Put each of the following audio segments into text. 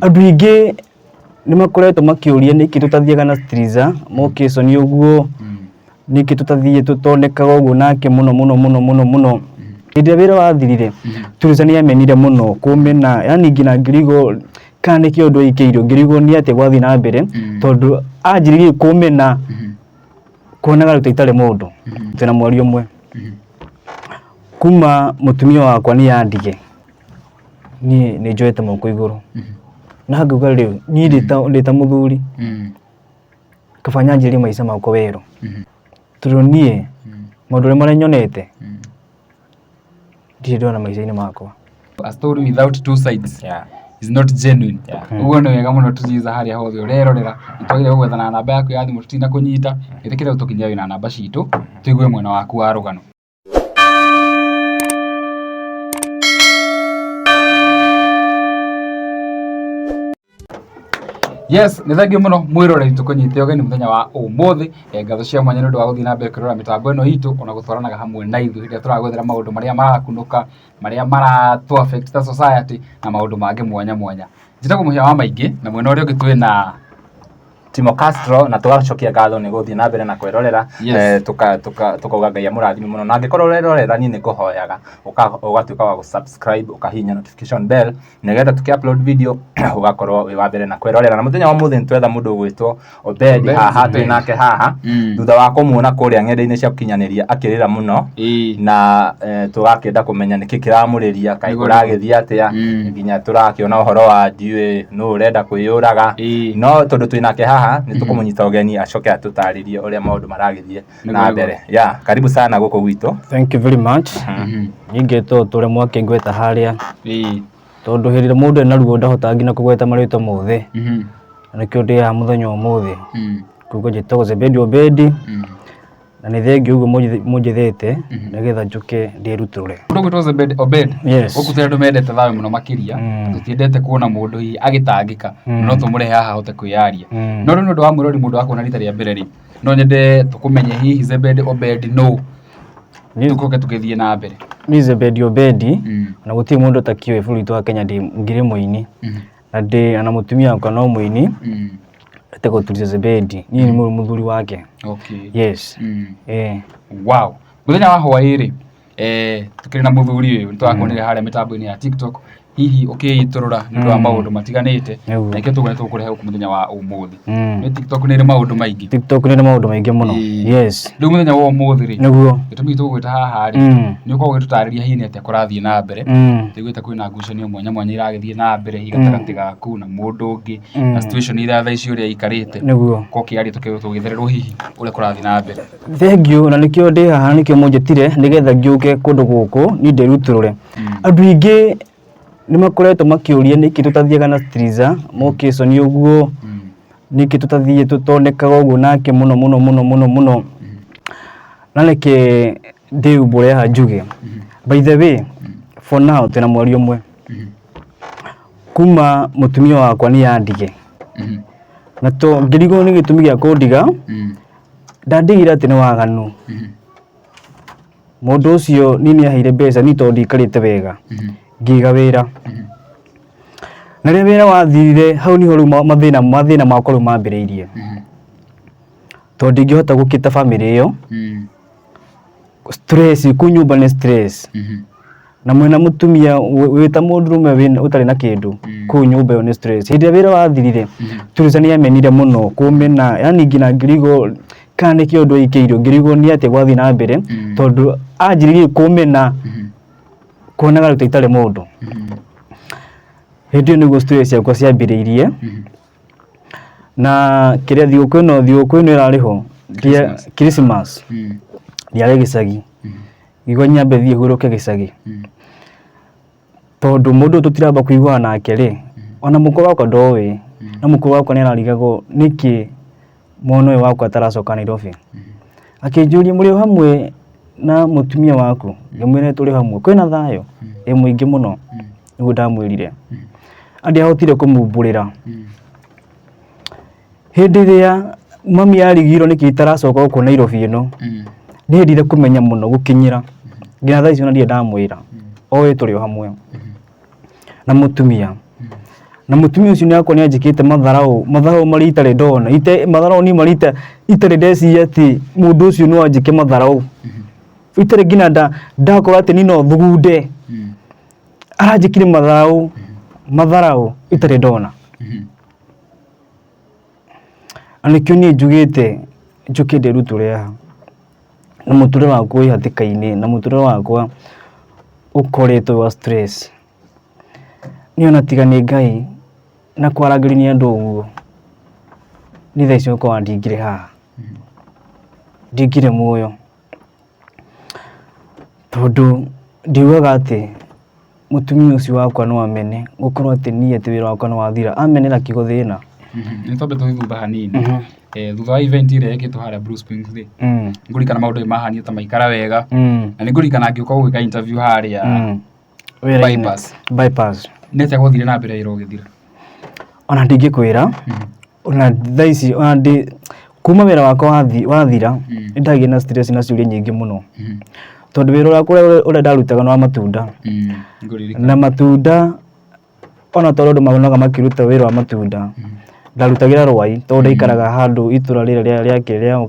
Andũ ingĩ nĩ makoretwo makĩũria nĩkĩ tũtathiaga na Striza Mokison ũguo nĩkĩ tũtathiĩ tũtonekaga ũguo nake mũno hĩndĩ wĩra wathirire Striza nĩ amenire mũno kũmena yani nginya ngirigo kana nĩkĩ ũndũ ikĩirwo ngirigo nĩ atĩ gwathi na mbere tondũ anjiririe kũmena kuonaga rũta itarĩ mũndũ twĩna mwari ũmwe kuma mũtumia wakwa nĩ yandige niĩ nĩ njoete moko igũrũ na ngauga rĩu niĩ ndĩta mũthuri kaba nyanjĩrie maica makwa werũ tondũ niĩ maũndũ marĩa nyonete ndirĩ ndona maica-inĩ makwa. A story without two sides is not genuine. Uguo nĩ wega mũno Striza harĩa hothe ũrerorera nĩtwagĩrĩirwo gwethana namba yaku ya thimũ tũtina kũnyita ĩtĩkĩre ũtũkinyia wĩna namba citũ tũigue mwena waku wa rũgano. Yes, nĩ thengiũ mũno mwĩroreri tũkũnyite ũgeni mũthenya wa ũmũthĩ. Ngatho cia mwanya nĩ ũndũ wa gũthiĩ na mbere kũrora mĩtambo ĩno itũ ona gũtwaranaga hamwe na ithuĩ rĩrĩa tũragwethera maũndũ marĩa marakunũka marĩa maratũ affect ta society na maũndũ mangĩ mwanya mwanya. Njĩtagwo mũhĩa wa maingĩ na mwena ũrĩa ũngĩ twĩna Timo Castro na tugacokia ngatho nĩ gũthiĩ na mbere na kwĩrorera tukauga Ngai amũrathime mũno na angĩkorwo ũrerorera niĩ nĩ ngũhoyaga ũgatuĩka wa gũsubscribe ũkahihinya notification bell nĩgetha tũkĩ-upload video ũgakorwo wĩ wa mbere na kwĩrorera. Na mũthenya wa ũmũthĩ nĩtwetha mũndũ ũgwĩtwo Obedi haha twĩ nake haha thutha wa kũmuona kũrĩa ng'enda-inĩ cia ũkinyanĩria akĩrĩra mũno na tũgakĩenda kũmenya nĩkĩ kĩramũrĩria kaĩ kũragĩthiĩ atĩa nginya tũrakĩona ũhoro wa ndiũĩ nũ ũrenda kwĩyũraga no tondũ twĩ nake haha nĩ tũkũmũnyita ũgeni acoke atũtarĩrie ũrĩa maũndũ maragĩthiĩ na mbere. Karibu sana gũkũ gwitũ. Thank you very much. Ningĩtwo tũrĩa mwakĩngweta harĩa tondũ hĩndĩ ĩrĩa mũndũ ena ruo ndahota nginya kũgweta marĩtwa mothe na nĩkĩo ndĩ haha mũthenya ũmũthĩ kuuga njĩtagwo Zebedi Obedi na nĩ thengiũ ũguo mũnjethete nĩgetha njũke ndĩrutũre. Mũndũ ũgwĩtwo Zebedi Obedi gũkũ tũrĩa andũ mendete thayũ mũno makĩria tũtiendete kuona mũndũ hihi agĩtangĩka no tũmũrehe haha ahote kwĩyaria no rĩu nĩ ũndũ wa mwĩrori mũndũ wakuona rita rĩa mbere rĩ no nyende tũkũmenye hihi Zebedi Obedi no tũkoke tũgĩthiĩ na mbere. Niĩ Zebedi Obedi na gũtirĩ mũndũ ũtakĩũĩ bũrũri witũ wa Kenya ngirĩ mũini na ndĩ na mũtumia wakwa no mũini etagwo Striza Zebedi niĩ nĩ mũthuri wake. Yes. Wow. Mũthenya wa hwaĩ rĩ tũkĩrĩ na mũthuri ũyũ nĩtwakuonire harĩa mĩtambo-inĩ ya TikTok hihi ũkĩtũrora nĩ ũndũ wa maũndũ matiganĩte na ikĩo tũgũne tũkũrehe gũkũ mũthenya wa ũmũthĩ. Nĩ TikTok nĩ ĩrĩ maũndũ maingĩ. TikTok nĩ ĩrĩ maũndũ maingĩ mũno. Yes. Rĩu mũthenya wa ũmũthĩ rĩ nĩguo gĩtũmi tũgũgwĩta haha rĩ nĩ ũkoragwo ũgĩtũtarĩria hihi nĩ atĩa kũrathiĩ na mbere tũiguĩte kwĩna ngucanio mwanya mwanya iragĩthiĩ na mbere hihi gatagatĩ gaku na mũndũ ũngĩ na situation iria thaa ici ũrĩa ikarĩte nĩguo kokĩaria tũgĩthererwo hihi ũrĩa kũrathiĩ na mbere. Thengiũ na nĩkĩo ndĩ haha nĩkĩo mũnjĩtire nĩgetha ngĩũke kũndũ gũkũ niĩ ndĩrutũrũre. Andũ ingĩ nĩ makoretwo makĩũria nĩkĩ tũtathiaga na Striza Mokison ũguo nĩkĩ tũtathiĩ tũtonekaga ũguo nake mũno na nĩkĩ ndĩumbũre haha njuge. By the way for now twĩna mweri ũmwe kuma mũtumia wakwa nĩ yandige na to ngĩrigwo nĩ gĩtũmi gĩa kũndiga ndandigire atĩ nĩ waganu mũndũ ũcio niĩ nĩaheire mbeca niĩ tondũ ndikarĩte wega ngĩiga wĩra na rĩrĩa wĩra wathirire hau niho rĩu mathĩna makwa rĩu mambĩrĩirie tondũ ndingĩhota gũkĩta famĩlĩ ĩyo stress kũu nyũmba nĩ stress na mwĩna mũtumia wĩta mũndũrũme ũtarĩ na kĩndũ kũu nyũmba ĩyo nĩ stress. Hĩndĩ ĩrĩa wĩra wathirire Striza nĩ amenire mũno kũmena yani nginya ngirigo kana nĩkĩ ũndũ ikĩirwo ngirigo nĩ atĩ gwathi na mbere tondũ anjiririe kũmena kuonaga rũta itarĩ mũndũ. Hĩndĩ ĩyo nĩguo stress ciakwa ciambĩrĩirie na kĩrĩa thigũkũ ĩno ĩrarĩ ho Christmas ndiarĩ gĩcagi ngĩigua nyambe thiĩ hurũke gĩcagi tondũ mũndũ tũtiramba kũiguana nake rĩ ona mũkũ wakwa ndoĩ na mũkũ wakwa nĩ ararigagwo nĩkĩ mwana ũyũ wakwa ataracoka Nairobi akĩnjũria mũrĩ o hamwe na mũtumia waku ngĩmwĩra tũrĩ hamwe kwĩna thayũ mũingĩ mũno nĩguo ndamwĩrire ndiahotire kũmumbũrĩra. Hĩndĩ ĩrĩa mami arigirwo nĩkĩ itaracoka gũkũ Nairobi ĩno nĩ hĩndire kũmenya mũno gũkinyĩra nginya thaa ici ona ndirĩ ndamwĩra oĩ tũrĩ o hamwe na mũtumia na mutumia ucio ni akwa ni anjikite matharau mari itare ndona matharau ni mari itare ndeci ati mundu ucio no anjike matharau itare ngina ndakorwo ati ni no thugunde aranjikire matharau itare ndona anikio ni njugite njukinde ruture ya na muture wakwa ihatikaine na muture wakwa ukoretwo wa stress ni ona tiga ni Ngai na kwaragĩria andũ ũguo ni thaa icio kwa ndingire haha ndingire muoyo tondu ndiugaga ati mutumia ucio wakwa no amene gukorwo ati nie ati wira wakwa no wathira amenera kigo thina ni tobe to thutha hanini thutha wa event ire yekitwo haria Bruce Springsteen ngurikana maundu mahania ta maikara wega na ni ngurikana ngĩuka gwĩka interview haria bypass nete gũthire na mbere irogithira ona ndingĩkwĩra ona thaa ici ona ndi kuma wĩra wakwa wathira ndagĩa na stress na ciũria nyingĩ mũno tondu wĩra wakwa ũrĩa ndarutaga no wa matunda na matunda ona tondũ andũ mabonaga makĩruta wĩra wa matunda ndarutagĩra Rwai tondũ ndaikaraga handũ itũra rĩrĩa rĩake rĩa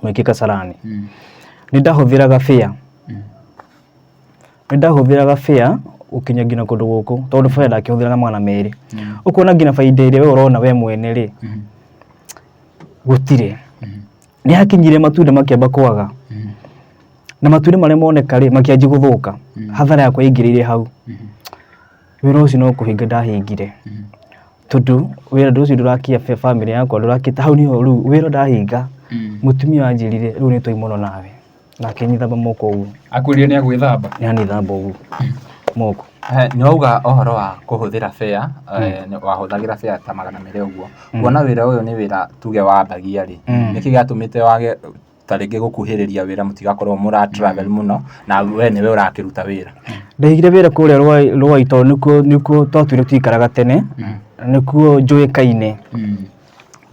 Mwiki Kasarani nĩ ndahũthĩraga fare ukinya ngina kundu guku tondu fare ndakĩhũthĩraga mwana merĩ ukona ngina faida ĩrĩa we ũrona we mwene rĩ gũtirĩ nĩ hakinyire matunda makĩamba kwaga na matunda marĩa moneka rĩ makĩanjia gũthũka hathara yakwa ĩingĩrĩire hau wĩra ũcio no kũhinga ndahingire tondu wĩra ũcio ndũrakia famĩlĩ yakwa ndũrakĩta hau niho rĩu wĩra ndahinga mutumia anjĩrire rĩu nĩ twaimono nawe nake nyithamba moko ũguo akwĩrire nĩ agwĩthamba nĩ anithamba ũguo moko ni wauga ohoro wa kuhuthira fare wahuthagira fare ta 200 uguo kuona wira uyu ni wira tuge wambagia ri niki giatumite wage taringi gukuhiriria wira mutigakorwo mura travel muno na we niwe urakiruta wira ndahigire wira kuria Rwai to nikuo twatwire twikaraga tene nikuo njuĩkaine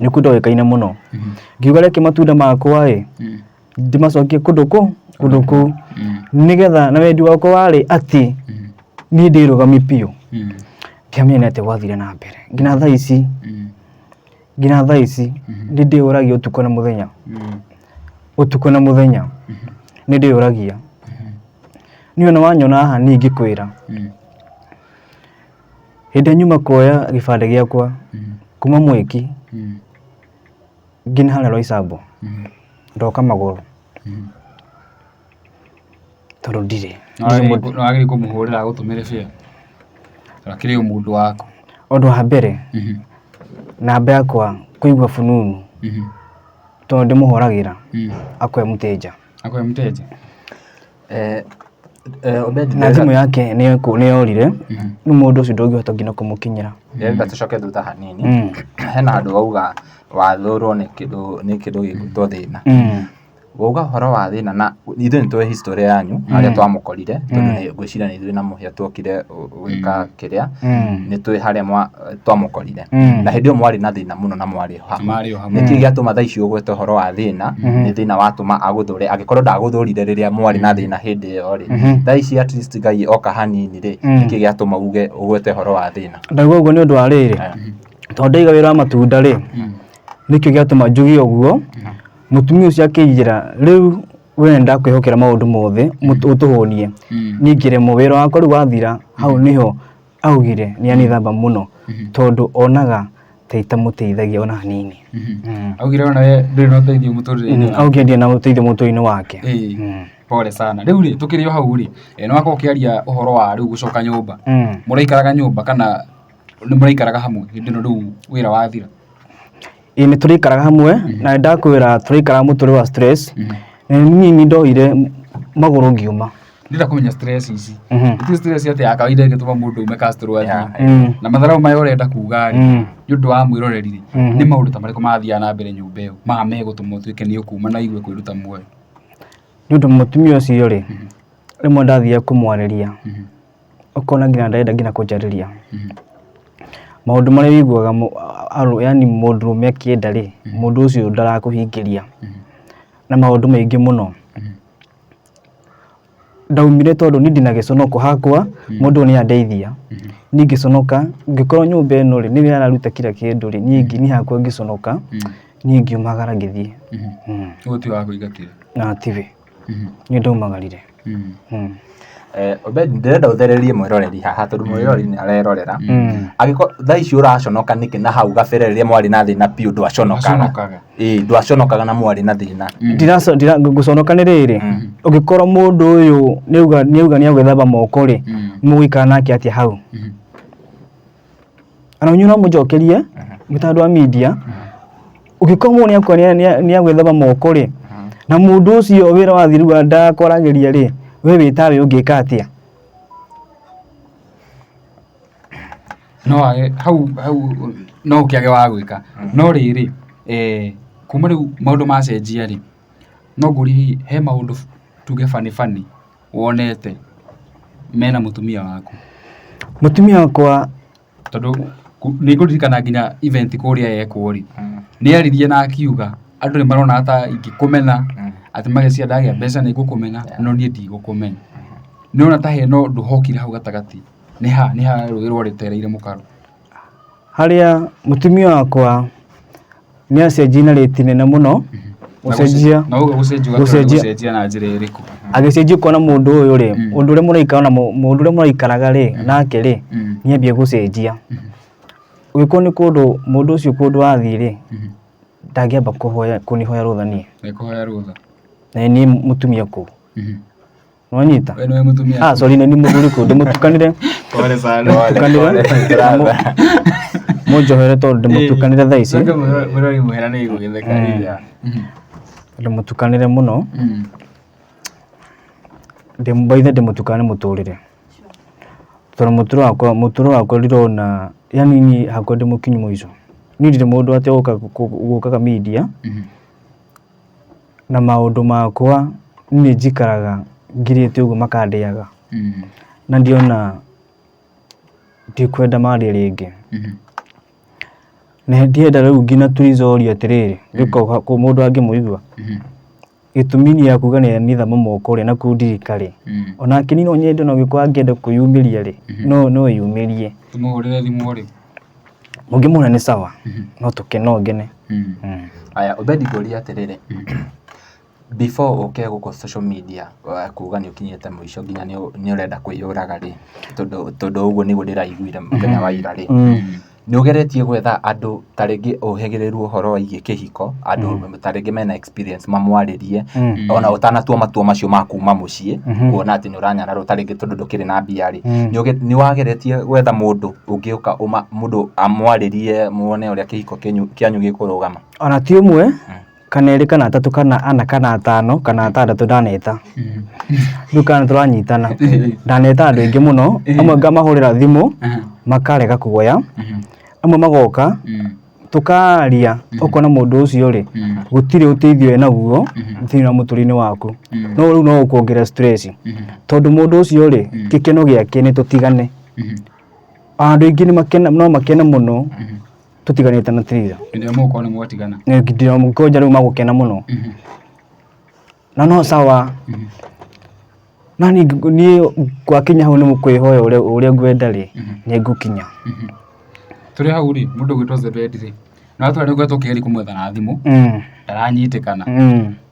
nikuo ndoĩkaine muno ngiuga reke matunda makwa ndimacokie kundu kuu nigetha na wendi wakwa wari ati ni ndirugami piu ndiamenya ati gwathire na mbere ngina thaa ici ndi ndiuragia utuko na muthenya ni ndiuragia ni ona wanyona haha ni ngikwira hindi nyuma kuoya gibande giakwa kuma Mwiki ngina haria Roysambu ndoka maguru tondu ndire no agiri kumuhurira gutumire fare rakiri umundu wako undu wa mbere namba yakwa kuigua fununu tondu ndimuhoragira akwe muteja Obed na thimu yake ni yorire ni mundu ucio ndungihota ngina kumukinyira nda tucoke thutha hanini hena andu auga wathurwo ni kindu gigutwo thina wauga horo wa thina na ithuĩ nĩtũĩ history yanyu harĩa twamukorire tondu nĩ ngwĩciria nĩ ithuĩ na mũhĩa tuokire gwĩka kĩrĩa nĩtũĩ harĩa twamukorire na hĩndĩ ĩyo mwarĩ na thĩna mũno na mwarĩ hamwe nĩkĩ gĩatũma thaa ici ũgwete horo wa thĩna nĩ thĩna watũma agũthũre angĩkorwo ndagũthũrire rĩrĩa mwarĩ na thĩna hĩndĩ ĩyo rĩ thaa ici at least Ngai oka hanini rĩ nĩkĩ gĩatũma uge ũgwete horo wa thĩna ndauga ũguo nĩ ũndũ wa rĩrĩ tondu ndaiga wĩra wa matunda rĩ nĩkĩo gĩatũma njugie ũguo mutumia ucio akĩnjĩra rĩu we ndakwĩhokera maũndũ mothe ũtũhũnie ningire wĩra wakwa rĩu wathira hau niho augire nĩ anithamba mũno tondu onaga ta itamũteithagia ona hanini augire ona we ndĩrĩ na ũteithio mũtũrĩre-inĩ augire ndirĩ na ũteithio mũtũrĩre-inĩ wake pole sana rĩu rĩ tukĩrĩ o hau rĩ no akorwo ũkĩaria ũhoro wa rĩu gũcoka nyũmba mũraikaraga nyũmba kana nĩ mũraikaraga hamwe hĩndĩ ĩno rĩu wĩra wathira nĩ tũraikaraga hamwe na ndakwĩra tũraikaraga mũtũrĩre wa stress nini ndoire magũrũ ngiuma ndĩrenda kũmenya stress ici ti stress ati ya kawaida ĩgĩtũma mũndũ ume castro na matharau maya ũrenda kuga nĩ ũndũ wa mwĩroreri nĩ maũndũ ta marĩkũ mathiaga na mbere nyũmba ĩyo maha megũtũma ũtuĩke nĩ ũkuma na igue kwĩruta muoyo nĩ ũndũ mũtumia ũcio rĩ rĩmwe ndathiaga kũmwarĩria ũkona nginya ndarenda nginya kũnjarĩria maũndũ marĩa wiguaga yani mũndũrũme akĩenda rĩ mũndũ ũcio ndarakũhingĩria na maũndũ maingĩ mũno ndaumire tondu ni ndina giconoko hakwa mundu ni andeithia ni ngiconoka ngikorwo nyumba ino ri ni araruta kila kindu ri ni hakwa ngiconoka ni ngiumagara ngithie uti wa kuigatira na TV ni ndaumagarire Obed ndirenda uthererie mwiroreri haha tondu mwiroreri ni arerorera agiko thaici uraconoka niki na hau gaberereria mwari na thina piu ndwaconokaga ndwaconokaga na mwari na thina ndira nguconoka ni riri ugikorwo mundu uyu niuga ni agwethamba moko ri muikara nake atia hau ana unyuna mujokerie mitandao wa media ugikorwo mundu yakwa ni agwethamba moko ri na mundu ucio wira wa thiru ndakoragiria ri we witawe ungika atia no hau no kiage wa gwika no riri kuma riu maundu macenjia ri no nguri he maundu tuge fani wonete mena mutumia waku mutumia wakwa tondu ni nguririkana nginya event kuria yekwo ri ni aririe na akiuga andu ni marona ata ingikumena ati magecia ndagia mbeca ni ngukumena no nie ndigũkũmenya ni ona ta he no nduhokire hau gatagati ni ha rũĩ rwaretereire mũkaro haria mutumia wakwa ni acenjia na rĩti nene mũno gucenjia na uga gucenjia na njĩra ĩrĩkũ agicenjia kuona mundu uyu ri mundu uria muraikara na mundu uria muraikaraga ri nake ri ni ambie gucenjia ugikorwo ni kundu mundu ucio kundu athii ri ndagiamba kunihoya rutha nie kuhoya rutha ni mutumia ku nwanyita we ni mutumia sorry ni muthuri ku ndimutukanire pole sana mujohere tondu ndimutukanire thaa ici murori muhera ni igugitheka ndimutukanire muno ndimbaithe ndimutukane muturire tondu muturo wakwa ndirona yani ni hakwa ndimukinyu mwico ni ndire mundu ati gukaga media na maundu makwa ni njikaraga ngirite uguo makandiaga na ndiona ndikwenda mari ringi na ndienda riu ngina tulizoria atiriri giko ku mundu angimuigua gitumi ni akuga ni nithama moko ri na kundirika ri ona kini no nyende no gikwa ngende kuyumiria ri no yumirie tumuhurire thimu ri mungimuna ni sawa no tukeno ngene aya Obedi ngoria atiriri before uke guko social media kuga ni ukinyete mwisho nginya ni urenda kwiyuraga ri tondu uguo niguo ndiraiguire muthenya wa ira ri ni ugeretie gwetha andu taringi uhegereru uhoro wa igi kihiko andu taringi mena experience mamwaririe ona utanatua matua macio ma kuma mucii kuona ati ni uranyara ro taringi tondu ndukiri na mbia ri ni wageretie gwetha mundu ungiuka mundu amwaririe muone uria kihiko kianyu gikurugama ona ti umwe kana eri kana atatu kana ana kana atano kana atandatu ndaneta dukana turanyitana ndaneta andu ingi muno amwe ngamahurira thimu makarega kugoya amwe magoka tukaria ukona mundu ucio ri gutire uteithio enaguo thina muturine waku no riu no ukuongerera stress tondu mundu ucio ri gikeno giake ni tutigane andu ingi ni makena muno tutiganite na Triza ndio muko ni mwatigana ndio mkoja riu magukena muno na no sawa nani ni kwa Kenya hu ni mukwihoya uria ngwenda ri ni ngukinya turi hau ri mundu gwitwa Zebedi na twari gwe tukiri kumwetha na thimu ndaranyitikana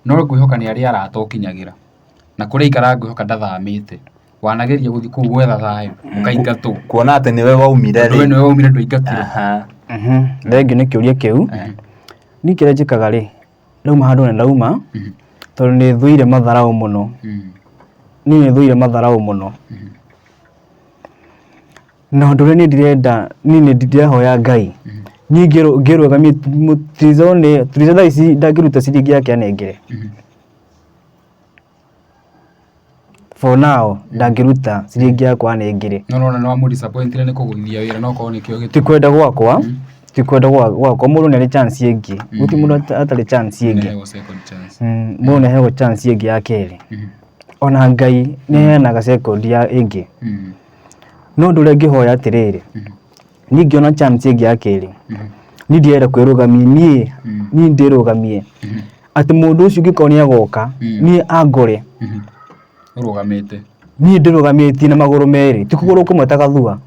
no ngwihoka ni aria aratokinyagira na kuri ikara ngwihoka ndathamite wanageria guthi ku gwetha thayo ukaingatwo kuona ati niwe waumire ri niwe waumire ndũingatire thengi ni kiuria kiu ni kira njikaga ri rauma handu na rauma tondu ni thuire matharau muno ni thuire matharau muno na ndure ni ndirenda ni ndirahoya Ngai ni ngirugamia Triza thaa ici ndakiruta ciringi yake anengere for now ndakiruta ciringi yakwa anengere no mu disappointed ni kuguthia wira no ko ni kio gitu tikwenda gwakwa gwakwa mundu ni chance ingi guti mundu atari chance ingi mundu ni hego chance ingi ya keri ona Ngai ni henaga second ya ingi no ndure ngihoya atiriri ni ngiona chance ingi ya keri ni ndienda kwirugamia ni ndirugamie ati mundu ucio ngikoni agoka ni angore Urugamite. Niĩ ndĩrũgamĩtie na magũrũ merĩ, ti kũgũrũ kũmwe ta gathua.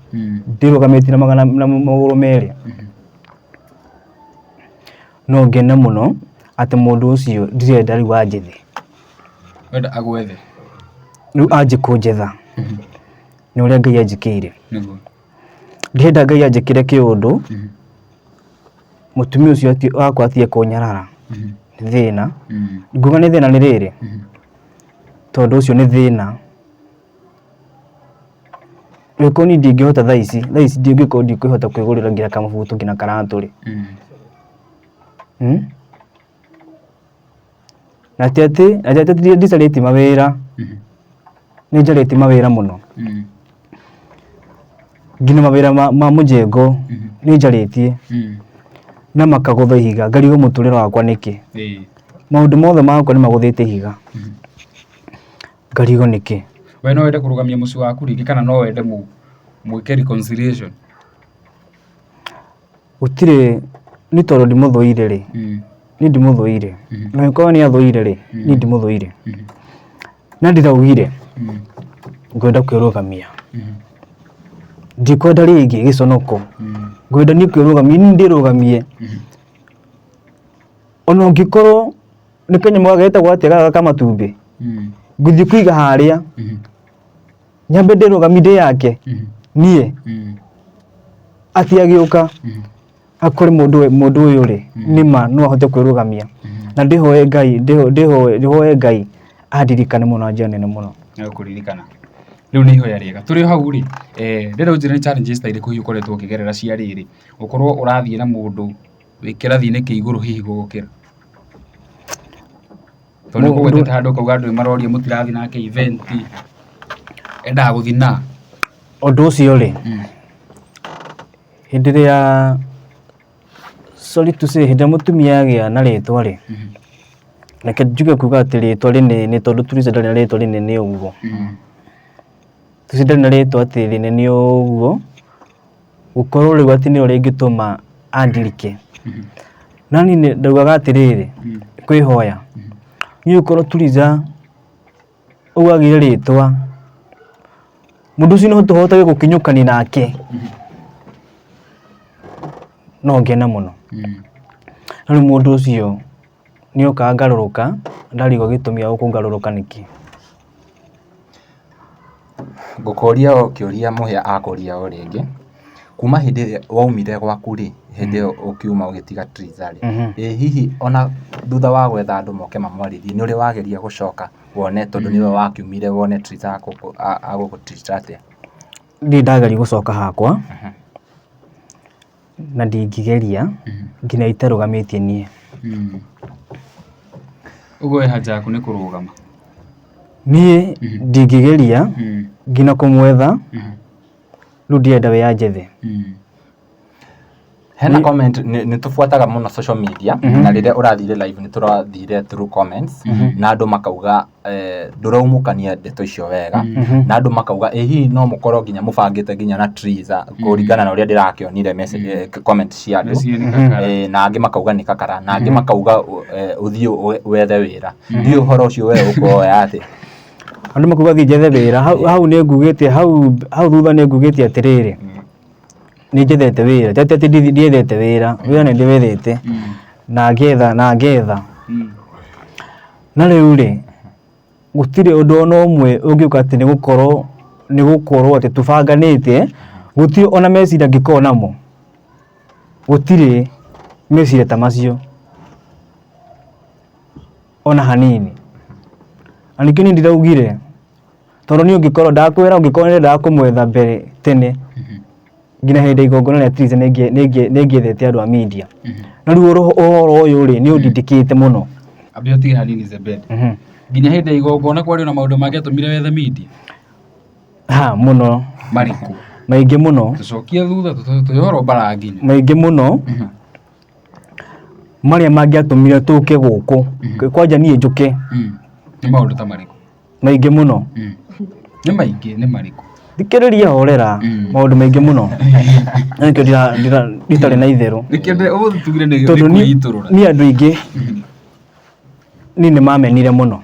Ndĩrũgamĩtie na magũrũ merĩ. No ngene mũno atĩ mũndũ ũcio ndirenda rĩu anjethe. Wenda agwethe. Rĩu anjie kũnjetha. Nĩ ũrĩa Ngai anjĩkĩire. Nĩguo. Ndĩrenda Ngai anjĩkĩre kĩũndũ. Mũtumia ũcio wakwa atige kũnyarara. Nĩ thĩna. Nguga nĩ thĩna nĩ rĩrĩ. Tondũ ũcio nĩ thĩna. Rĩko ni ndingĩhota thaa ici ndingĩkorwo ndikwĩhota kwĩgũrĩra nginya kamabuto nginya karatũ-rĩ. Na ti atĩ ndicarĩtie mawĩra. Nĩ njarĩtie mawĩra mũno. Nginya mawĩra ma mũjengo nĩ njarĩtie. Na makagũtha ihiga, ngarigwo mũtũrĩre wakwa nĩkĩ. Maũndũ mothe makwa nĩ magũthĩte ihiga. Ngarigwo nĩkĩ. We no wende kũrũgamia mũciĩ waku rĩngĩ kana no wende mwĩke reconciliation? Gũtirĩ, nĩ tondũ ndimũthũire-rĩ. Nĩ ndimũthũire. Na angĩkorwo nĩ athũire-rĩ, nĩ ndimũthũire. Na ndĩraugire ngwenda kwĩrũgamia. Ndikwenda rĩngĩ gĩconoko. Ngwenda niĩ kwĩrũgamia, niĩ ndĩrũgamie. Ona ũngĩkorwo nĩ kanyamũ getagwo atĩa gaka ka matumbĩ. Ngũthiĩ kũiga harĩa. Nyambe ndĩrũgamie ndĩ yake. Niĩ. Atĩ agĩũka akore mũndũ ũyũ-rĩ, nĩma no ahote kwĩrũgamia. Na ndĩhoe Ngai andirikane mũno na njĩra nene mũno. Nĩgũkũririkana. Rĩu nĩ ihoya rĩega. Tũrĩ hau-rĩ, rĩrĩa ũnjĩre nĩ challenges ta irĩkũ hihi ũkoretwo ũkĩgerera cia rĩrĩ, ũkorwo ũrathiĩ na mũndũ wĩ kĩrathi-inĩ kĩa igũrũ hihi gũgũkĩra. Tondũ nĩ kũgwetete handũ ũkauga andũ nĩmaroria mũtirathiĩ nake event, endaga gũthiĩ na. Ũndũ ũcio-rĩ, hĩndĩ ĩrĩa sorry to say, hĩndĩ ĩrĩa mũtumia agĩa na rĩtwa-rĩ, reke njuge kuga atĩ rĩtwa rĩnene tondũ Triza ndarĩ na rĩtwa rĩnene ũguo. Triza ndarĩ na rĩtwa atĩ rĩnene ũguo, gũkorwo rĩu atĩ nĩrĩo rĩngĩtũma andirike. Na niĩ ndaugaga atĩrĩrĩ, kwĩhoya. Niĩ ũkorwo Triza ũguo agĩire rĩtwa, mũndũ ũcio no tũhotage gũkinyũkania nake. No ngena mũno. Na rĩu mũndũ ũcio nĩokaga ngarũrũka, ndarigwo gĩtũmi gĩa kũngarũrũka nĩkĩ. Ngũkũria o kĩũria mũhĩa akũria o rĩngĩ. Kuma hĩndĩ ĩrĩa waumire gwaku-rĩ, hĩndĩ ĩyo ũkiuma ũgĩtiga Triza-rĩ, hihi ona thutha wa gwetha andũ moke mamwarĩrie, nĩ ũrĩ wageria gũcoka wone tondũ nĩwe wakiumire wone Triza agũgũ-treat atĩa? Ndirĩ ndageria gũcoka hakwa. Na ndingĩgeria nginya itarũgamĩtie niĩ. Ũguo haja yaku nĩ kũrũgama. Niĩ ndingĩgeria nginya kũmwetha. Rĩu ndirenda we anjethe. Hena comment nĩ tũbuataga mũno social media, na rĩrĩa ũrathire live nĩ tũrathire through comments, na andũ makauga ndũraumũkania ndeto icio wega, na andũ makauga hihi no mũkorwo nginya mũbangĩte nginya na Triza kũringana na ũrĩa ndĩrakĩonire message comment cia andũ, na angĩ makauga nĩ kakara, na angĩ makauga ũthiĩ wethe wĩra. Ndiũ ũhoro ũcio we ũkuoya atĩ? Andũ makauga thiĩ njethe wĩra, hau nĩ ngugĩte, hau thutha nĩ ngugĩte atĩrĩrĩ, nĩ njethete wĩra, ti atĩ ndiethete wĩra, wĩra nĩ ndĩwethete na ngetha. Na rĩu-rĩ, gũtirĩ ũndũ ona ũmwe ũngĩũka atĩ nĩ gũkorwo atĩ tũbanganĩte, gũtirĩ ona meciria ngĩkorwo namo, gũtirĩ meciria ta macio ona hanini. Na nĩkĩo niĩ ndiraugire, tondũ niĩ ũngĩkorwo ndakwĩra ũngĩkorwo nĩndendaga kũmwetha mbere tene, nginya hĩndĩ igongona rĩa Triza nĩngĩethete andũ a media. Na rĩu ũhoro ũyũ-rĩ nĩ ũndindĩkĩte mũno. Ambia ũtige hanini Zebedi. Nginya hĩndĩ igongona kwarĩ na maũndũ mangĩatũmire wethe media? Mũno. Marĩkũ? Maingĩ mũno. Tũcokie thutha tũyoro bara nginya. Maingĩ mũno. Marĩa mangĩatũmire tũke gũkũ. Kwanja niĩ njũke. Nĩ maũndũ ta marĩkũ? Maingĩ mũno. Nĩ maingĩ, nĩ marĩkũ? Thikĩrĩria horera, maũndũ maingĩ mũno. Nĩkĩo nditarĩ na itherũ. Nĩkĩo ũmũthĩ tugire nĩ kwĩitũrũra. Niĩ andũ aingĩ niĩ nĩ mamenire mũno.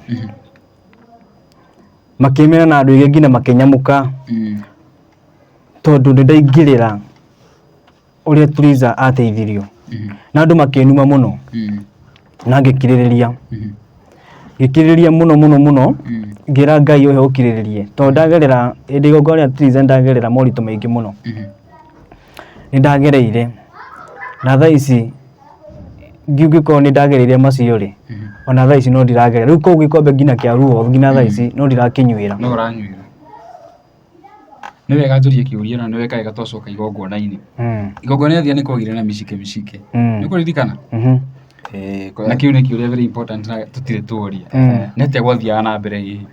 makimena na andu ingi ngina makenyamuka tondu ndaingirira uria Triza ateithirio na andu makenuma muno na ngikiririria muno ngira Ngai uhe ukiriririe tondu ndagerera indi igongona ria Triza ndagerera moritu maingi muno ni ndagereire na thaa ici ngĩkorwo ni ndagereire macio ri ona thaa ici no ndiragerera riu koguo gikombe ngina kia ruo ngina thaa ici no ndirakinyuira no uranyuira ni wega njurie kiuria na ni wega wega twacoka igongona-ini igongona thia ni kugire na micike ni kuririkana na kiu ni kiuria very important na tutire tuoria nete gwathiaga na mbere hihi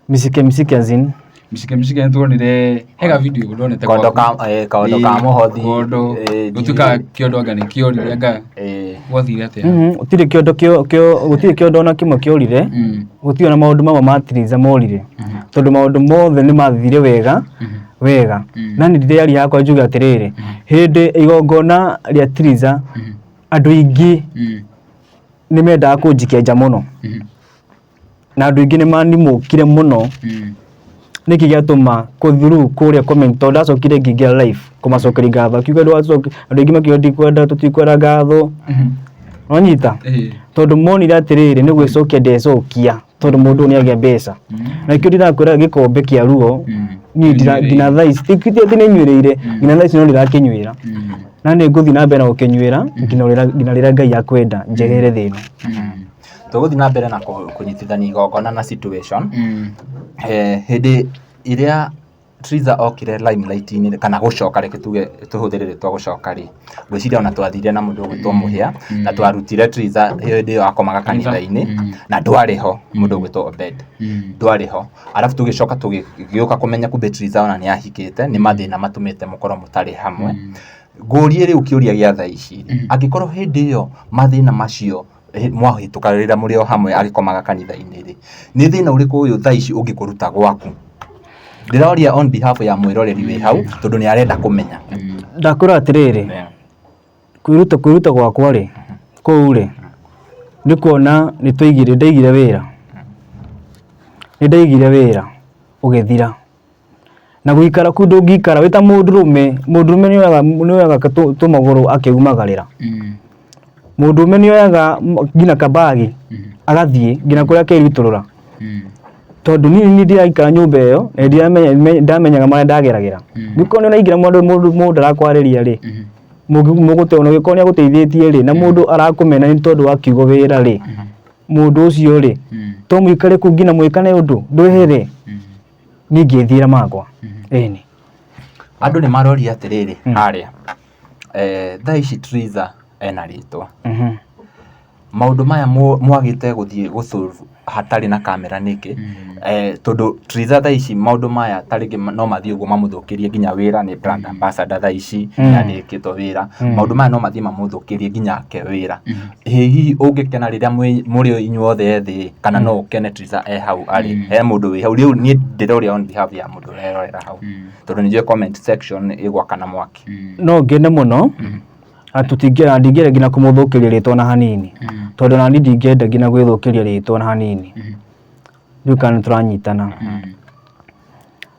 micike azin micike nituonire hega video ndonete kaundu ka muhothi gutuka kiondo anga ni kiorire anga gwathire atia gutire kiondo ona kimwe kiorire gutire na maundu mamwe ma Triza morire tondu maundu mothe ni mathire wega na ni ndire ari yakwa njuga atiriri hindi igongona ria Triza andu ingi ni mendaga kunjikia nja muno na andu ingi ni manimukire muno niki giatuma kuthuru kuria comment tondu acokire ngingira live kumacokeria ngatho kiuga andu ingi makiuga kwenda tutikwenda ngatho wanyita tondu monire atiriri ni gwicokia ndecokia tondu mundu ni agia mbeca na ikio ndirakwira gikombe kia ruo ni ngina thaa ici tikiti ni nyuireire ngina thaa ici no ndirakinyuira na ni nguthi na mbere na gukinyuira ngina rira Ngai akwenda njegere thino tuguthi na mbere na kunyitithania igongona na situation hindi iria Triza okire limelight-ini kana gucoka reke tuge tuhuthirire twa gucoka ri gwiciria ona twathire na mundu gwitwo Muhia na twarutire Triza hindi yo akomaga kanitha-ini na ndwariho mundu gwitwo Obed ndwariho arafu tugicoka tugiuka kumenya kumbe Triza ona ni ahikite ni mathina matumite mukoro mutari hamwe ngurie riu kiuria gia thaa ici angikorwo hindi yo mathina macio mwahitukarira muri o hamwe agikomaga kanitha-ini ri ni thina uriku uyu thaa ici ungikuruta gwaku ndiraoria on behalf ya mwiroreri wi hau tondu ni arenda kumenya ndakura atiriri kwiruta gwakwa ri kuu ri ni kuona ni ndaigire wira ugithira na guikara ku ndungikara wita mundurume ni oyaga tumaguru akiumagarira mundurume ni oyaga ngina kabagi agathie ngina kuria kiriturura tondu ni ndiraikara nyumba iyo ndamenyaga maria ndageragira giko ni naingira mundu arakwariria ri mugute ona giko ni aguteithĩtie ri na mundu arakumena ni tondu wa kiugo wira ri mundu ucio ri to mwikare ku ngina mwikane undu ndwihere ni ngithira makwa eni andu ni maroria atiriri haria thaa ici Triza ena ritwa maundu maya mwagite guthie gusolve hatari na kamera niki tondu Triza thaa ici maundu maya taringi no mathie uguo mamuthukirie nginya wira ni brand ambassador thaa ici na ndikitwo wira maundu maya no mathie mamuthukirie nginya ke wira hihi ungikena riria muri inyuothe thi kana no ukene Triza hau ari mundu wi hau riu ni ndiroria on behalf ya mundu rerorera hau tondu ni comment section igwakana mwaki no ngene muno atutingira ndingire ngina kumuthukiria ritwa na hanini tondu na ni ndingenda ngina gwithukiria ritwa na hanini riu kana turanyitana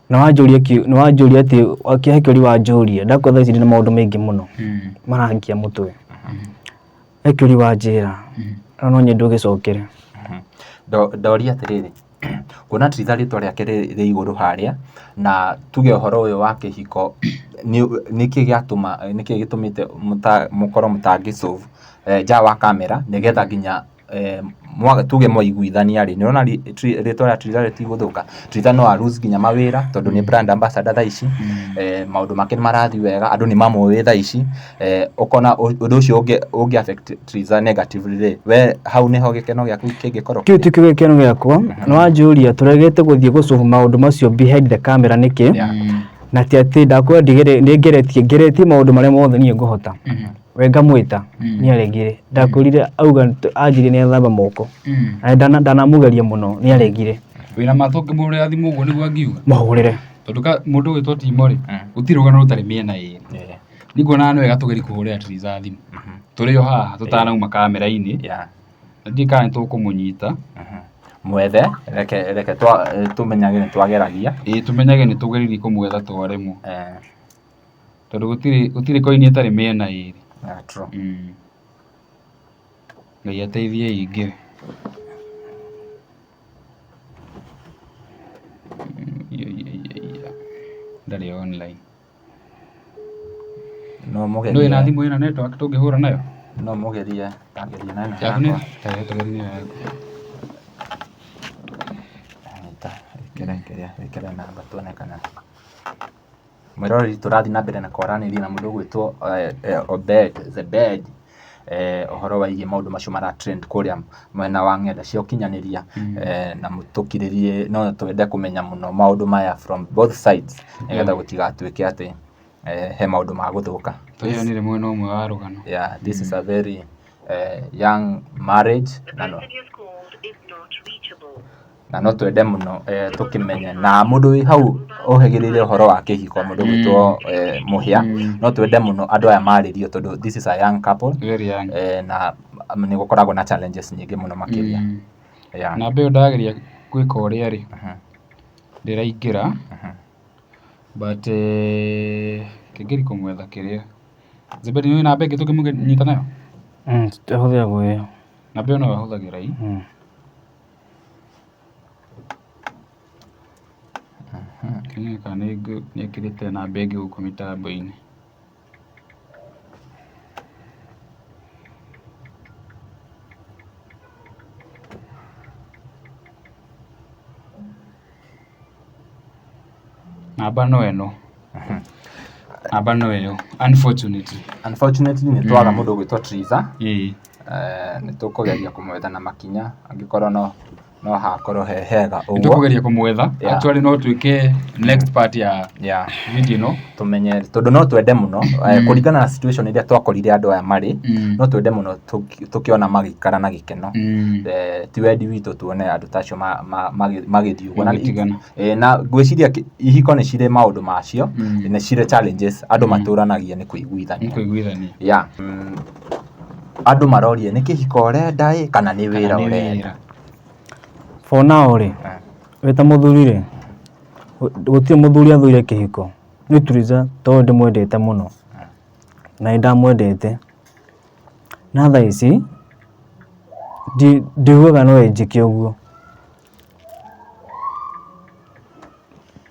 na wanjuria ati akihekeri wanjuria ndakotha ici na maundu maingi muno marangia mutwe ekeri wanjira no nyendu gicokere ndoria atiriri kuona Triza ritwa riake ri iguru haria na tuge uhoro uyu wa kihiko niki gitumite mukoro mutangisolve ja wa kamera nigetha nginya tuge mwaiguithania ri nirona ritwa ria Triza ritiguthuka Triza no lose nginya mawira tondu ni brand ambassador thaa ici maundu make ni marathi wega andu ni mamwe thaa ici ukona undu ucio ungi affect Triza negatively we hau niho gikeno giaku kingikorwo kiu ti gikeno giakwa no wanjuria turegete guthie gusolve maundu macio behind the camera niki na ati ndakwa ngeretie maundu maria mothe nie nguhota wenga mwita ni aregire ndakurire auga anjire ni athamba moko ndanamugeria muno ni aregire wina mathoke muri athimu uguo niguo angiuga mahurire tondu mundu witwo Timo ri utirugana rutari miena iri niguona ni wega tugeri kuhurira Triza thimu turi yo haha tutanauma kamera-ini ndikana tukumunyita mwethe reke tumenyage nĩ twageragia tumenyage nĩ tũgeririe kũmwetha twaremwo tondũ gũtirĩ koini ĩtarĩ mĩena ĩrĩ. True. Ngai ateithie ingĩ. Ndarĩ online. No mũgerie. Ndio ina thimũ ĩna network tũngĩhũra nayo? No mũgerie, tangeria nayo. Yakune? Tũgerie nayo. Wĩkĩre namba tuone kana. Mwĩroreri tũrathiĩ na mbere na kwaranĩria na mũndũ ũgwĩtwo Obed ũhoro wĩgiĩ maũndũ macio mara trend kũrĩa mwena wa ng'enda cia ũkinyanĩria na mũtũkirĩrie no twende kũmenya mũno maũndũ maya from both sides nĩgetha gũtigatuĩke atĩ he maũndũ ma gũthũka. Tũheanire mwena ũmwe wa rũgano. Yeah, this is a very young marriage na no twende mũno tũkĩmenye na mũndũ wĩ hau ũhegĩrĩire ũhoro wa kĩhiko mũndũ gwĩtwo Mũhĩa no twende mũno andũ aya marĩrio tondũ this is a young couple Very young. na nĩ gũkoragwo na challenges nyingĩ mũno makĩria. Na mbeo ndageria gwĩka ũrĩa rĩ ndĩraingĩra but kĩngĩri kũmwetha kĩrĩa Zebedi nĩ namba ĩngĩ tũngĩmũnyita nayo? Tũhũthĩra gwĩyo. Na mbeo no ahũthagĩra ii? Kĩnyeka nĩ ekĩrĩte namba ĩngĩ gũkũ mĩtambo-inĩ. Namba no ĩno. Namba no ĩyo. Unfortunately nĩ twaga mũndũ gwĩtwo Triza. Nĩ tũkũgeria kũmwetha na makinya angĩkorwo no hakorwo hega ũguo. Nĩtũkũgeria kũmwetha. Actually no tuĩke next part ya video no tumenye tondũ no twende mũno kũringana na situation iria twakorire andũ aya marĩ no twende mũno tũkĩona magĩikara na gĩkeno. Ti wendi witũ tuone andũ tacio magĩthiĩ ũguo na ngwĩciria ihiko nĩ cirĩ maũndũ macio nĩ cirĩ challenges andũ matũranagia nĩ kũiguithania. Andũ marorie nĩ kĩhiko ũrenda kana nĩ wĩra ũrenda. For now rĩ wĩta mũthuri rĩ gũtirĩ mũthuri athũire kĩhiko nĩ Triza tondũ ndĩmwendete mũno na nĩndamwendete na thaa ici ndiugaga no enjĩke ũguo.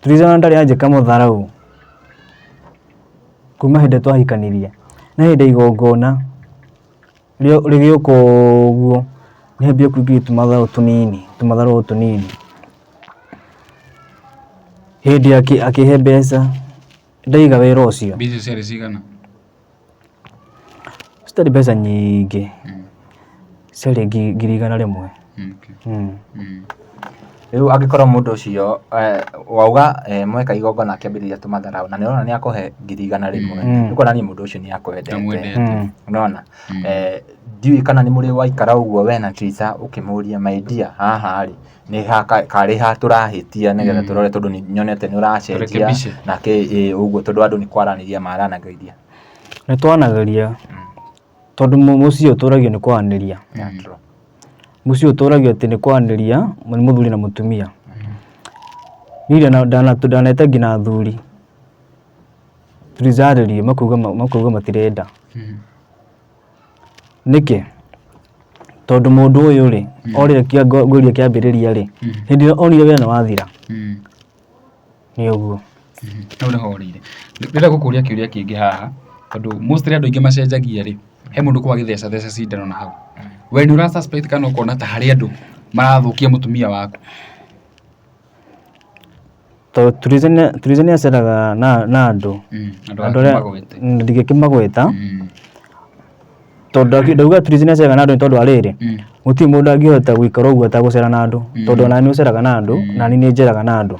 Triza ndarĩ anjĩka mũtharau kuma hĩndĩ twahikanirie na hĩndĩ igongona rĩgĩũka ũguo nĩambia kũingĩria tũmatharũ tũnini hĩndĩ akĩhe mbeca ndaiga wĩra ũcio. Mbeca ciarĩ cigana? Citarĩ mbeca nyingĩ ciarĩ 100,000. Rĩu angĩkorwo mũndũ ũcio wauga mweka igongona akĩambĩrĩria tũmatharau na nĩũrona nĩ akũhe 100,000 nĩ kuonania mũndũ ũcio nĩ akwendete. Unaona ndiũĩ kana nĩ mũrĩ waikara ũguo we na Triza ũkĩmũria my dear haha rĩ nĩ karĩ ha tũrahĩtia nĩgetha tũrore tondũ nĩ nyonete nĩ ũracenjia nake ũguo tondũ andũ nĩ kwaranĩria maranagĩria. Nĩ twanagĩria tondũ mũciĩ ũtũragio nĩ kwaranĩria. Mũciĩ ũtũragio atĩ nĩ kwaranĩria mũthuri na mũtumia. Niĩ ndanete nginya athuri Triza arĩrie makauga matirenda. Nĩkĩ? Tondũ mũndũ ũyũ rĩ orĩre ngũria kĩambĩrĩria rĩ hĩndĩ onire wĩra wathira nĩ ũguo. Nĩu nĩho orĩire. Ndĩrenda gũkũria kĩũria kĩngĩ haha tondũ mostly andũ aingĩ macenjagia rĩ he mũndũ kwa gĩtheca cindano na hau. We nĩ ũra suspect kana ũkona ta harĩ andũ marathũkia mũtumia waku? Tondũ Triza nĩ aceraga na andũ ndigĩkĩmagweta tondũ ndauga Triza nĩ aceraga na andũ tondũ arĩrĩ gũtirĩ mũndũ angĩhota gũikara ũguo atagũcera na andũ tondũ ona nĩ ũceraga na andũ na nĩ njeraga na andũ.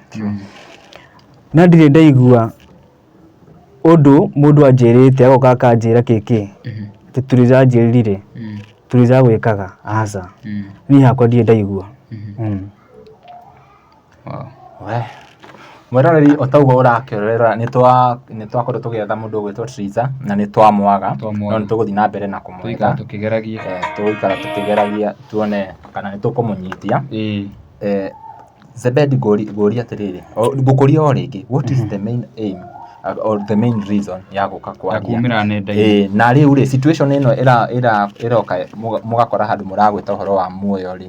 Na ndirĩ ndaigua ũndũ mũndũ anjĩrĩte agoka akanjĩra kĩkĩ atĩ Triza anjĩrĩrire Triza gwĩkaga aca niĩ hakwa ndirĩ ndaigua. Mweroreri otaugo urakĩrorera nĩ twakorwo tũgĩetha mũndũ ũgwĩtwo Triza na nĩ twamwaga no nĩ tũgũthiĩ na mbere na kũmwetha tũgũikara tũkĩgeragia tuone kana nĩ tũkũmũnyitia. Zebedi ngũria atĩrĩrĩ ngũkũria o rĩngĩ, what is the main aim or the main reason ya gũka kwaria na rĩu rĩ situation ĩno ĩroka mũgakora handũ mũragwĩta ũhoro wa muoyo rĩ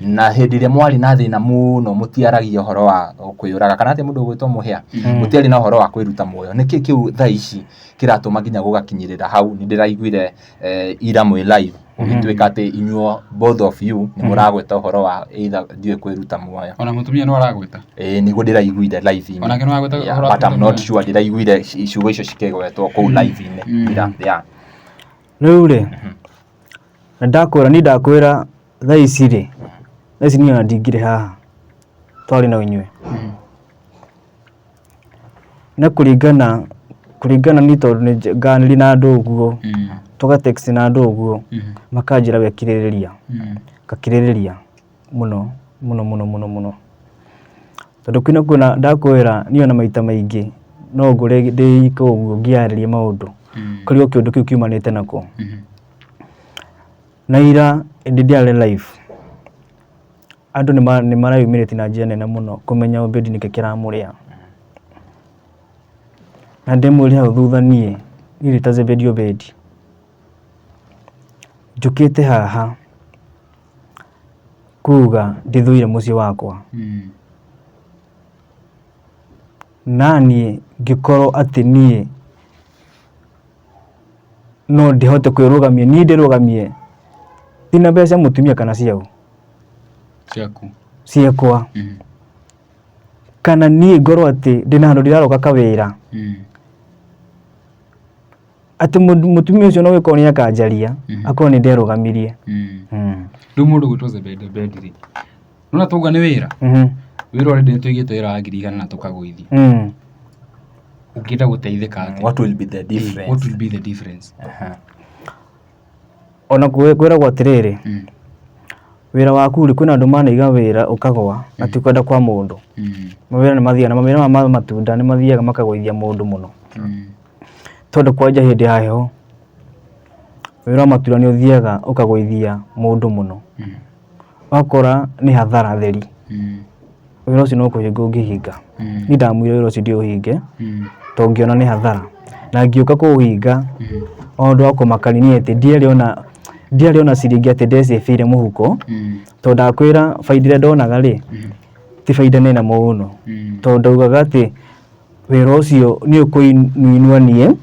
na hĩndĩ ĩrĩa mwari na thĩna mũno mũtiaragia ũhoro wa kwĩyũraga kana atĩ mũndũ ũgwĩtwo mũhĩa mũtiari na ũhoro wa kwĩruta muoyo, nĩkĩ kĩu thaa ici kĩratũma nginya gũgakinyĩrĩra hau? Nĩ ndĩraiguire ira mwĩ live ũgĩtuĩka atĩ inyuo both of you nĩ mũragwĩta ũhoro wa either ndiũĩ kwĩruta muoyo. Ona mũtumia no aragwĩta nĩguo ndĩraiguire live-inĩ onake no aragwĩta but I'm not sure ndĩraiguire iciugo icio cikĩgwetwo kũu live-inĩ ira. Rĩu rĩ ndakwĩra thaa ici rĩ thaa ici niĩ ona ndingĩrĩ haha twarĩ na inyuĩ na kũringana nĩ tondũ nĩ nganĩri na andũ ũguo tũgatext na andũ ũguo makanjĩra wekirĩrĩria ngakirĩrĩria mũno tondũ kwĩna kuona ndakwĩra niĩ ona maita maingĩ no ngore ndĩika ũguo ngĩarĩria maũndũ kũrĩ o kĩũndũ kĩu kiumanĩte nako. Na ira ndĩarĩ live andũ nĩ marayumĩrĩtie na njĩra nene mũno kũmenya Obedi nĩkĩ kĩramũrĩa na ndĩmwĩre hau thutha niĩ ta Zebedi Obedi njũkĩte haha kuga ndĩthũire mũciĩ wakwa na niĩ ngĩkorwo atĩ niĩ no ndĩhote kwĩrũgamia, niĩ ndĩrũgamie tina mbeca mũtumia kana ciakwa kana niĩ ngorwo atĩ ndĩna handũ ndĩraroka kawĩra atĩ mũtumia ũcio no gĩkorwo nĩ akanjaria akorwo nĩ nderũgamirie. Rĩu mũndũ gwĩtwo Zebedi rĩ nona tũuga nĩ wĩra wĩra ũrĩa nĩ tũigĩte wĩra wa 100 na tũkagũithia ũngĩenda gũteithĩka what will be the difference? Ona kwĩragwo atĩrĩrĩ wĩra waku rĩ kwĩna andũ manaiga wĩra ũkagwa na ti kwenda kwa mũndũ mawĩra nĩ mathiaga na mawĩra ma matunda nĩ mathiaga makagũithia mũndũ mũno tondũ kwanja hĩndĩ ya heho wĩra wa matunda nĩ ũthiaga ũkagũithia mũndũ mũno wakora nĩ hathara theri wĩra ũcio no kũhinga ũngĩhinga. Niĩ ndamwĩra wĩra ũcio ndĩũhinge tondũ ngĩona nĩ hathara na ngĩũka kũũhinga o ũndũ wa kũmakania atĩ ndiarĩ ona ciringi atĩ ndecĩbĩire mũhuko tondũ ndakwĩra baida ĩrĩa ndonaga rĩ ti baida nene mũno tondũ ndaugaga atĩ wĩra ũcio nĩ ũkũinua niĩ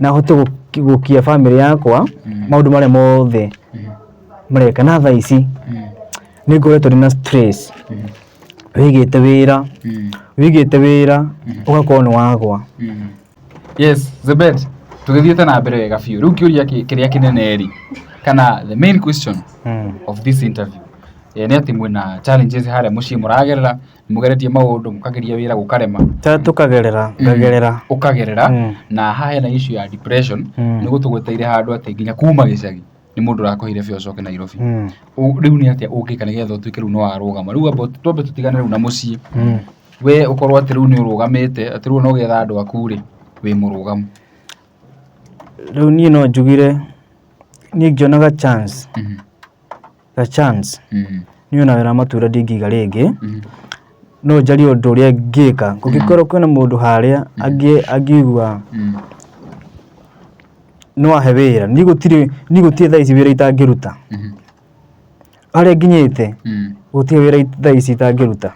na hote gũkia famĩlĩ yakwa maũndũ marĩa mothe mareka na thaa ici nĩ ngoretwo ndĩ na stress. Wĩigĩte wĩra ũgakorwo nĩ wagwa. Yes, Zebedi tũgĩthiĩte na mbere wega biũ. Rĩu kĩũria kĩrĩa kĩnene rĩ kana the main question of this interview nĩ atĩ mwĩna challenges harĩa mũciĩ mũragerera mũgeretie maũndũ mũkageria wĩra gũkarema tũkagerera ũkagerera na haha hena issue ya depression nĩ gũtũgweteire handũ atĩ nginya kuma gĩcagi nĩ mũndũ ũrakũheire bĩo ũcoke Nairobi. Rĩu nĩ atĩa ũngĩka nĩgetha ũtuĩke rĩu no warũgama rĩu twambe tũtigane rĩu na mũciĩ we ũkorwo atĩ rĩu nĩ ũrũgamĩte atĩ rĩu no getha andũ aku rĩ wĩ mũrũgamu. Rĩu niĩ no njugire niĩ ngĩonaga chance niĩ ona wĩra matunda ndingĩiga rĩngĩ no njarie ũndũ ũrĩa ngĩka kũngĩkorwo kwĩna mũndũ harĩa angĩigua no ahe wĩra niĩ gũtirĩ thaa ici wĩra itangĩruta harĩa nginyĩte gũtirĩ wĩra thaa ici itangĩruta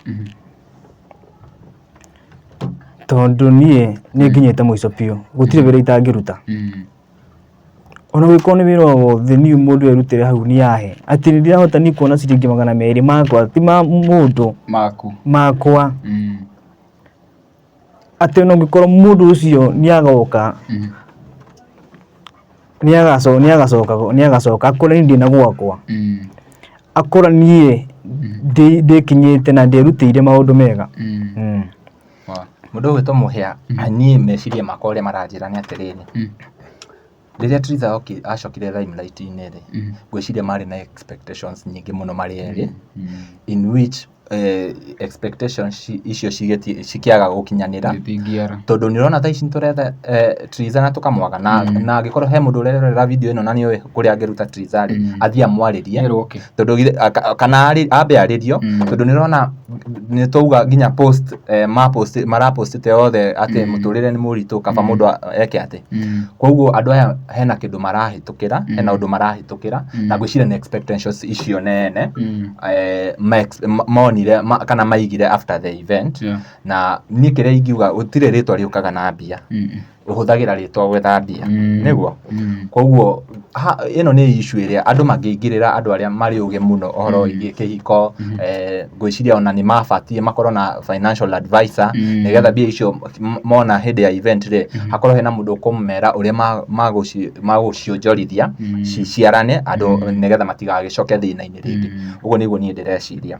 tondũ niĩ nĩ nginyĩte mũico biũ gũtirĩ wĩra itangĩruta ona gũgĩkorwo nĩ wĩra wothe niĩ mũndũ erutĩre hau nĩ ahe atĩ nĩ ndirahota niĩ kuona ciringi 200 makwa ti ma mũndũ makwa atĩ no ngĩkorwo mũndũ ũcio nĩ agoka nĩ agacoka akora niĩ ndĩ na gwakwa akora niĩ ndĩkinyĩte na ndĩrutĩire maũndũ mega. Mũndũ ũgwĩtwo mũhĩa niĩ meciria makwa ũrĩa maranjĩra nĩ atĩrĩrĩ Rĩrĩa Triza acokire limelight-inĩ rĩ, ngwĩciria marĩ na expectations nyingĩ mũno marĩ erĩ, in which expectations icio cikĩaga gũkinyanĩra, tondũ nĩ ũrona thaa ici nĩtũretha Triza na tũkamwaga, na angĩkorwo he mũndũ ũrerorera video ĩno na nĩoĩ kũrĩa angĩruta Triza rĩ, athiĩ amwarĩrie, tondũ kana ambe arĩrio, tondũ nĩ ũrona nĩtwauga nginya post marapostĩte othe atĩ mũtũrĩre nĩ mũritũ, kaba mũndũ eke atĩ. Koguo andũ aya hena kĩndũ marahĩtũkĩra, hena ũndũ marahĩtũkĩra, na ngwĩciria nĩ expectations icio nene monire kana maigire after the event, na niĩ kĩrĩa ingiuga gũtirĩ rĩtwa rĩũkaga na mbia, ũhũthagĩra rĩtwa gwetha mbia, nĩguo. Koguo ĩno nĩ issue ĩrĩa andũ mangĩingĩrĩra, andũ arĩa marĩ ũgĩ mũno ũhoro wĩgiĩ kĩhiko, ngwĩciria ona nĩ mabatiĩ makorwo na financial advisor, nĩgetha mbia icio mona hĩndĩ ya event rĩ, hakorwo hena mũndũ ũkũmera ũrĩa magũcionjorithia ciciarane andũ, nĩgetha matigagĩcoke thĩna-inĩ rĩngĩ. Ũguo nĩguo niĩ ndĩreciria.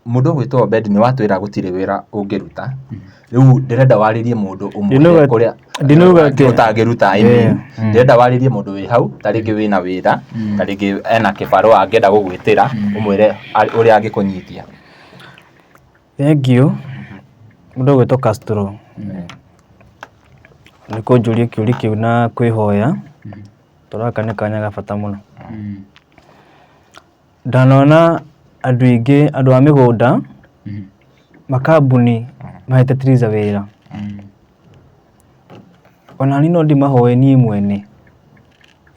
Mũndũ ũgwĩtwo Obed nĩ watwĩra gũtirĩ wĩra ũngĩruta, rĩu ndĩrenda warĩrie mũndũ ũmwe kũrĩa ũtangĩruta, ndĩrenda warĩrie mũndũ wĩ hau, tarĩngĩ wĩna wĩra, tarĩngĩ ena kĩbarũa angĩenda gũgwĩtĩra, ũmwĩre ũrĩa angĩkũnyithia. Thank you. Mũndũ ũgwĩtwo Castro nĩ kũnjũria kĩũria kĩu na kwĩhoya, tũraka nĩ kanya ga bata mũno. Ndanona andũ aingĩ, andũ a mĩgũnda, makambuni mahete Triza wĩra. Ona niĩ no ndĩmahoe niĩ mwene,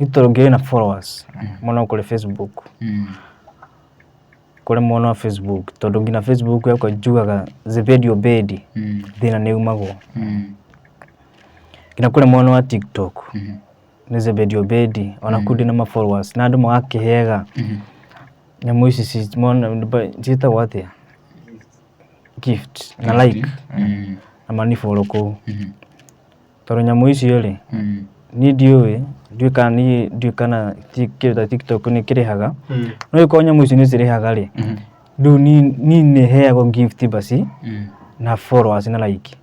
nĩ tondũ ngĩrĩ na followers mũno kũrĩ Facebook, kũrĩ mwena wa Facebook, tondũ nginya Facebook yakwa njugaga Zebedi Obedi thĩna nĩ umagwo. Nginya kũrĩ mwena wa TikTok nĩ Zebedi Obedi, ona kũu ndĩ na ma followers na andũ magakĩheaga nyamũ ici ciĩtagwo atĩa, gift na like na manifollow kũu, tondũ nyamũ icio rĩ, niĩ ndiũĩ kana TikTok nĩ kĩrĩhaga, no ĩkorwo nyamũ icio nĩ cirĩhaga rĩ, rĩu niĩ nĩ heagwo gift basi na followers na like.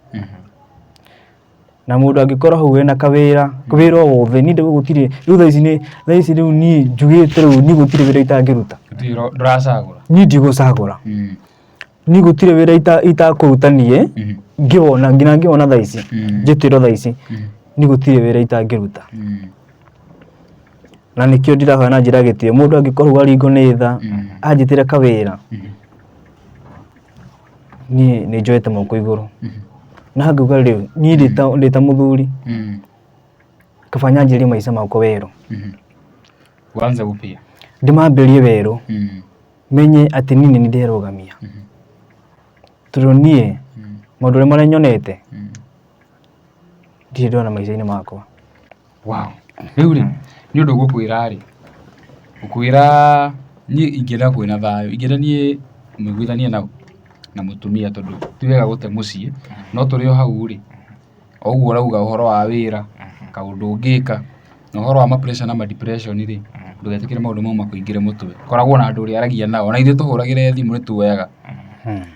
Na mũndũ angĩkorwo hau ena kawĩra o wothe, niĩ gũtirĩ rĩu thaa ici rĩu niĩ njugĩte rĩu niĩ gũtirĩ wĩra itangĩruta, ndũracagũra, niĩ ndigũcagũra, niĩ gũtirĩ wĩra itakũruta niĩ ngĩwona, nginya ngĩwona thaa ici, njĩtĩrwo thaa ici, niĩ gũtirĩ wĩra itangĩruta. Na nĩkĩo ndirahoya na njĩra gĩtĩo, mũndũ angĩkorwo aringwo nĩ tha anjĩtĩre kawĩra, niĩ nĩ njoete moko igũrũ. Na ngauga rĩu niĩ ndĩ ta mũthuri, kaba nyanjĩrie maica makwa werũ, uanze upya, ndĩmambĩrie werũ, menye atĩ niĩ nĩ ndĩrũgamia, tondũ niĩ maũndũ ũrĩa marĩa nyonete ndirĩ ndona maica-inĩ makwa. Wow. Rĩu rĩ, nĩ ũndũ gũkwĩra rĩ, ũkwĩra niĩ ingĩenda kwĩna thayũ, ingĩenda niĩ mũiguithanie na mũtumia, tondũ ti wega gũte mũciĩ, no tũrĩ o hau rĩ, o ũguo ũrauga ũhoro wa wĩra, kaũndũ ũngĩka, na ũhoro wa ma-pressure na ma-depression rĩ, ndũgetĩkĩre maũndũ mau makũingĩre mũtwe. Koragwo na andũ ũrĩa aragia nao, na ithuĩ tũhũragĩre thimũ nĩ tuoyaga,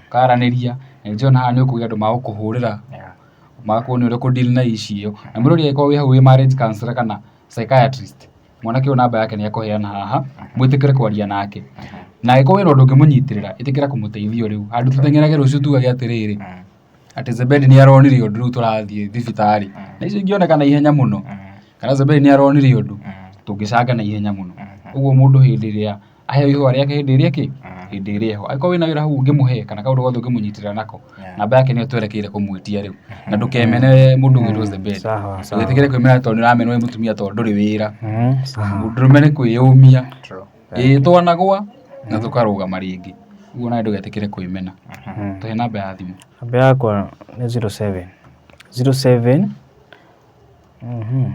karanĩria, na nĩnjũĩ haha nĩ ũkũgĩa andũ magũkũhũrĩra, magakuonia ũrĩa ũkũ-deal na icio, na mũrũri angĩkorwo wĩ hau wĩ marriage counselor kana psychiatrist, mwanake ũyũ namba yake nĩ ekũheana haha, mwĩtĩkĩre kwaria nake. Na angĩkorwo wĩna ũndũ ũngĩmũnyitĩrĩra, ĩtĩkĩra kũmũteithia rĩu, handũ tũteng'erage rũciũ tugage atĩrĩrĩ, atĩ Zebedi nĩ aronire ũndũ rĩu tũrathiĩ thibitarĩ, na icio ingĩoneka na ihenya mũno, kana Zebedi nĩ aronire ũndũ, tũngĩcanga na ihenya mũno. Ũguo mũndũ hĩndĩ ĩrĩa aheo ihũa rĩake hĩndĩ ĩrĩa kĩ, hĩndĩ ĩrĩa heho, angĩkorwo wĩna wĩra hau ũngĩmũhe kana kaũndũ gothe ũngĩmũnyitĩrĩra nako, namba yake nĩyo twerekeire kũmwĩtia rĩu, na ndũkemene mũndũ ũgwĩtwo Zebedi, ndũgetĩkĩre kwĩmena tondũ nĩ ũramenwo nĩ mũtumia tondũ ndũrĩ wĩra, ndũrũme nĩ kwĩyũmia, twanagwa na tũkarũgama rĩngĩ, ũguo nawe ndũgetĩkĩre kwĩmena. Tũhe namba ya thimũ. Namba yakwa nĩ 07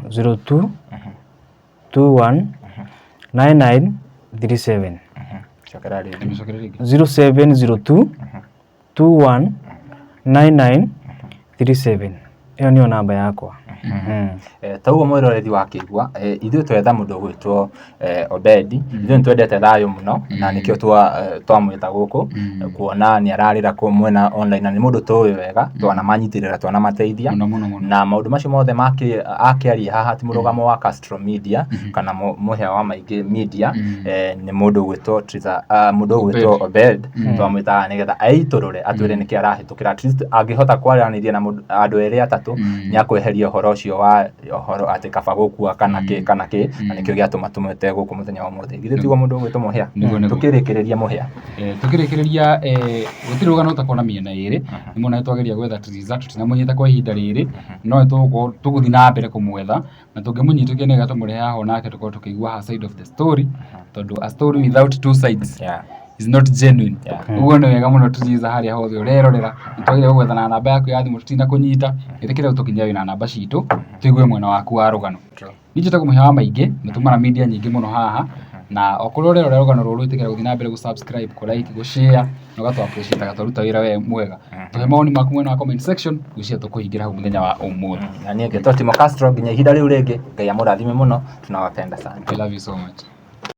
02 21 9937. 0702 21 9937. Ĩyo nĩyo namba yakwa. Taguo mwiroreri wakĩigua ithuĩ twetha mũndũ ũgwĩtwo Obedi, ithuĩ nĩtwendete thayũ mũno na nĩkĩo twamwĩta gũkũ kuona nĩararĩra kũ mwena online na nĩ mũndũ tũĩ wega, twanamanyitĩrĩra twanamateithia na maũndũ macio mothe akĩaria haha ti mũrũgamo wa Castro Media kana mũhĩa wa Maingĩ Media, nĩ mũndũ ũgwĩtwo Obed twamwĩtaga nĩgetha aitũrũre atwĩre nĩkĩ arahĩtũkĩra, at least angĩhota kwaranĩria na andũ erĩ atatũ nĩakweheria ũhoro ũcio wa ũhoro atĩ kaba gũkua kana kĩ na nĩkĩo gĩatũma tũmwĩte gũkũ mũthenya wa ũmũthĩ. Githĩ tiguo mũndũ ũgwĩtwo Mũhĩa? Tũkĩrĩkĩrĩria Mũhĩa, tũkĩrĩkĩrĩria gũtirĩ rũgano ũtakona mĩena ĩrĩ, nĩmona nĩtwageria gwetha Triza tũtinamũnyita kwa ihinda rĩrĩ, no tũgũthiĩ na mbere kũmwetha na tũngĩmũnyitũkia nĩgetha tũmũrehe haha onake tũkorwo tũkĩigua her side of the story, tondũ a story without two sides is not genuine. Ũguo nĩ wega mũno Triza harĩa hothe ũrerorera, nĩtwagĩrĩirwo gwetha na namba yaku ya thimũ tutinakũnyita, ĩtĩkĩra ũtũkinyia wĩna namba citũ tũigue mwena waku wa rũgano. Niĩ njĩtagwo Mũhĩa wa Maingĩ, nĩtũmana media nyingĩ mũno haha, na okũrĩa ũrerorera rũgano rũrũ ĩtĩkĩra gũthiĩ na mbere gũ-subscribe, kũ-like, gũ-share na ũgatũ-appreciate twaruta wĩra mwega. Tũhe mawoni maku mwena wa comment section, gwĩciria tũkũhingĩra hau mũthenya wa ũmũthĩ. Na niĩ ngĩtwo Timo Castro nginya ihinda rĩu rĩngĩ, Ngai amũrathime mũno, tunawapenda sana. I love you so much.